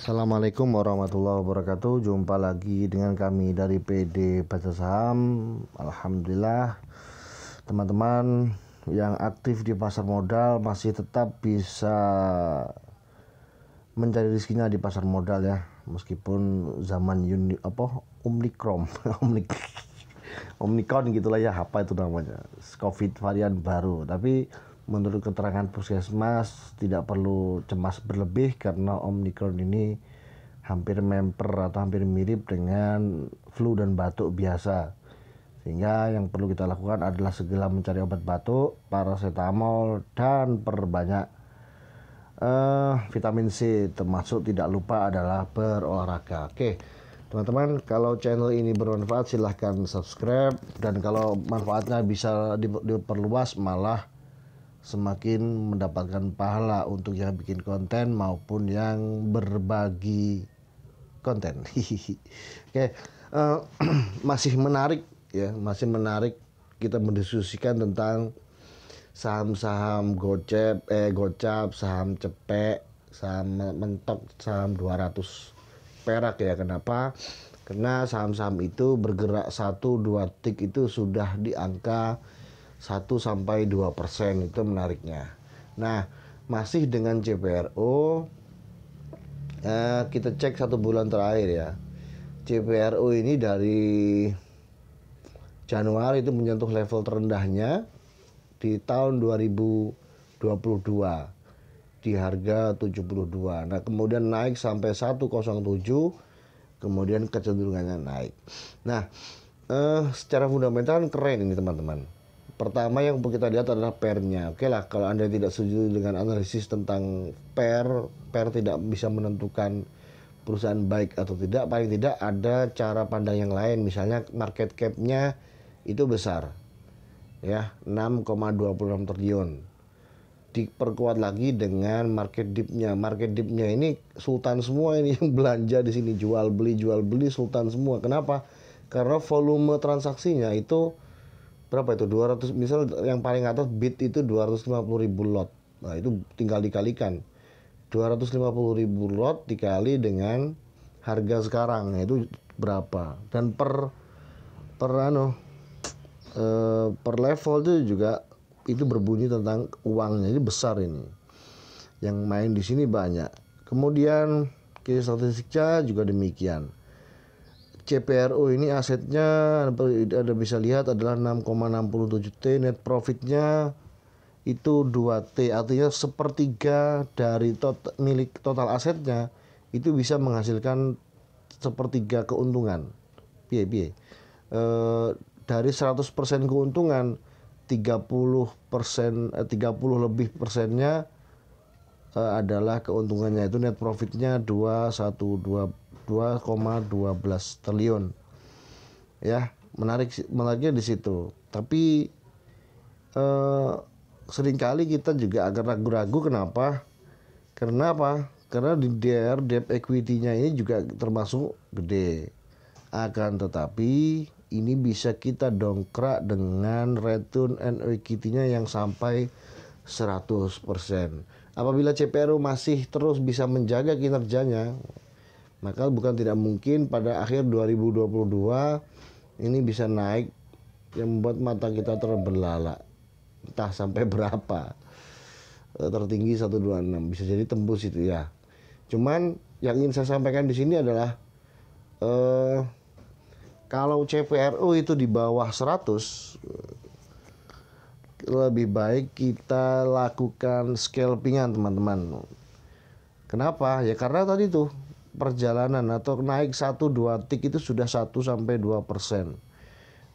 Assalamualaikum warahmatullahi wabarakatuh. Jumpa lagi dengan kami dari PD Baca Saham. Alhamdulillah, teman-teman yang aktif di pasar modal masih tetap bisa mencari rezekinya di pasar modal ya. Meskipun zaman Omikron Omikron gitulah ya, apa itu namanya, COVID varian baru. Tapi menurut keterangan puskesmas tidak perlu cemas berlebih karena Omikron ini hampir memper atau hampir mirip dengan flu dan batuk biasa. Sehingga yang perlu kita lakukan adalah segera mencari obat batuk, paracetamol, dan perbanyak vitamin C, termasuk tidak lupa adalah berolahraga. Oke, teman-teman, kalau channel ini bermanfaat silahkan subscribe, dan kalau manfaatnya bisa diperluas malah semakin mendapatkan pahala untuk yang bikin konten maupun yang berbagi konten. Oke, masih menarik ya, masih menarik kita mendiskusikan tentang saham-saham gocap, saham cepek, saham mentok, saham 200 perak ya. Kenapa? Karena saham-saham itu bergerak 1-2 tik itu sudah di angka 1-2%, itu menariknya. Nah, masih dengan CPRO, kita cek 1 bulan terakhir ya. CPRO ini dari Januari itu menyentuh level terendahnya di tahun 2022 di harga 72. Nah, kemudian naik sampai 107, kemudian kecenderungannya naik. Nah, secara fundamental keren ini teman-teman. Pertama yang kita lihat adalah pairnya. Oke lah, kalau Anda tidak setuju dengan analisis tentang pair tidak bisa menentukan perusahaan baik atau tidak. Paling tidak ada cara pandang yang lain. Misalnya market cap-nya itu besar, ya, 6,26 triliun. Diperkuat lagi dengan market dip-nya. Market dip-nya ini sultan semua ini yang belanja di sini, jual beli sultan semua. Kenapa? Karena volume transaksinya itu berapa itu? 200, misal yang paling atas bid itu 250.000 lot. Nah, itu tinggal dikalikan. 250.000 lot dikali dengan harga sekarang, itu berapa? Dan per level itu juga itu berbunyi tentang uangnya. Ini besar ini. Yang main di sini banyak. Kemudian key statistiknya juga demikian. CPRO ini asetnya Anda bisa lihat adalah 6,67 T, net profitnya itu 2 T, artinya sepertiga dari milik total asetnya itu bisa menghasilkan sepertiga keuntungan. Dari 100% keuntungan 30%, 30 lebih persennya adalah keuntungannya, itu net profitnya 2,12 triliun ya. Menariknya di situ. Tapi seringkali kita juga agak ragu-ragu. Kenapa? Karena di debt equity-nya ini juga termasuk gede. Akan tetapi ini bisa kita dongkrak dengan return on equity-nya yang sampai 100%. Apabila CPRO masih terus bisa menjaga kinerjanya, maka bukan tidak mungkin pada akhir 2022 ini bisa naik yang membuat mata kita terbelalak. Entah sampai berapa. Tertinggi 126, bisa jadi tembus itu ya. Cuman yang ingin saya sampaikan di sini adalah kalau CPRO itu di bawah 100, lebih baik kita lakukan scalpingan teman-teman. Kenapa? Ya karena tadi tuh perjalanan atau naik 1-2 tik itu sudah 1-2%.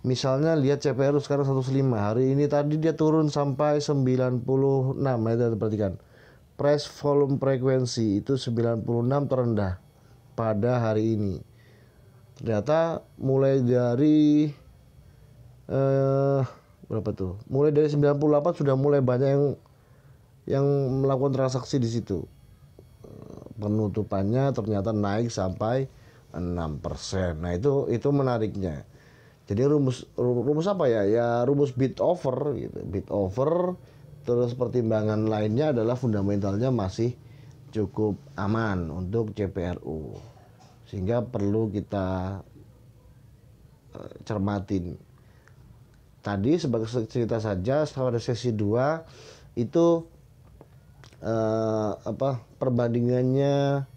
Misalnya lihat CPRO sekarang 105, hari ini tadi dia turun sampai 96. Itu perhatikan. Price volume frekuensi itu 96 terendah pada hari ini. Ternyata mulai dari berapa tuh? Mulai dari 98 sudah mulai banyak yang melakukan transaksi di situ. Penutupannya ternyata naik sampai 6%. Nah, itu menariknya. Jadi rumus apa ya? Ya rumus bid over gitu. Bid over, terus pertimbangan lainnya adalah fundamentalnya masih cukup aman untuk CPRU, sehingga perlu kita cermatin. Tadi sebagai cerita saja, pada sesi 2 itu perbandingannya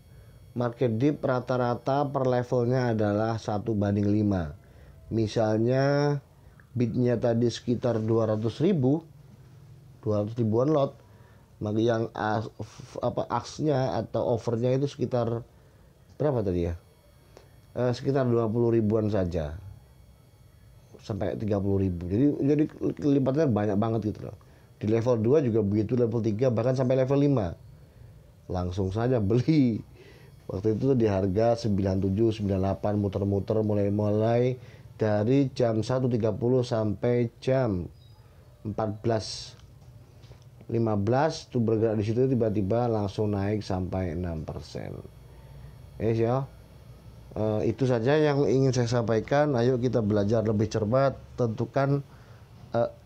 market dip rata-rata per levelnya adalah 1:5. Misalnya bidnya tadi sekitar 200 ribuan lot, maka yang aksnya atau overnya itu sekitar berapa tadi ya? Sekitar 20 ribuan saja sampai 30 ribu. Jadi lipatnya banyak banget gitu loh. Di level 2 juga begitu, level 3 bahkan sampai level 5. Langsung saja beli. Waktu itu di harga 97, 98 muter-muter mulai dari jam 1.30 sampai jam 14.15 tuh bergerak di situ, tiba-tiba langsung naik sampai 6%. Ya. Itu saja yang ingin saya sampaikan. Ayo kita belajar lebih cermat, tentukan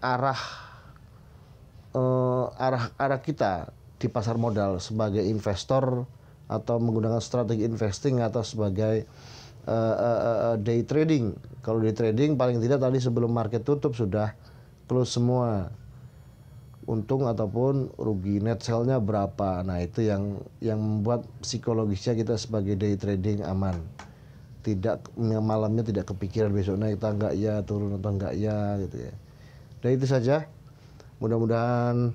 arah kita di pasar modal sebagai investor atau menggunakan strategi investing atau sebagai day trading. Kalau day trading paling tidak tadi sebelum market tutup sudah close semua, untung ataupun rugi, net sell-nya berapa. Nah itu yang membuat psikologisnya kita sebagai day trading aman. Tidak malamnya tidak kepikiran besok naik atau enggak ya, turun atau enggak ya gitu ya. Dan itu saja. Mudah-mudahan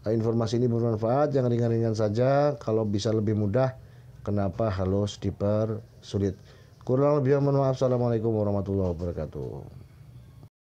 informasi ini bermanfaat, yang ringan-ringan saja. Kalau bisa lebih mudah, kenapa harus dipersulit? Kurang lebih mohon maaf. Assalamualaikum warahmatullahi wabarakatuh.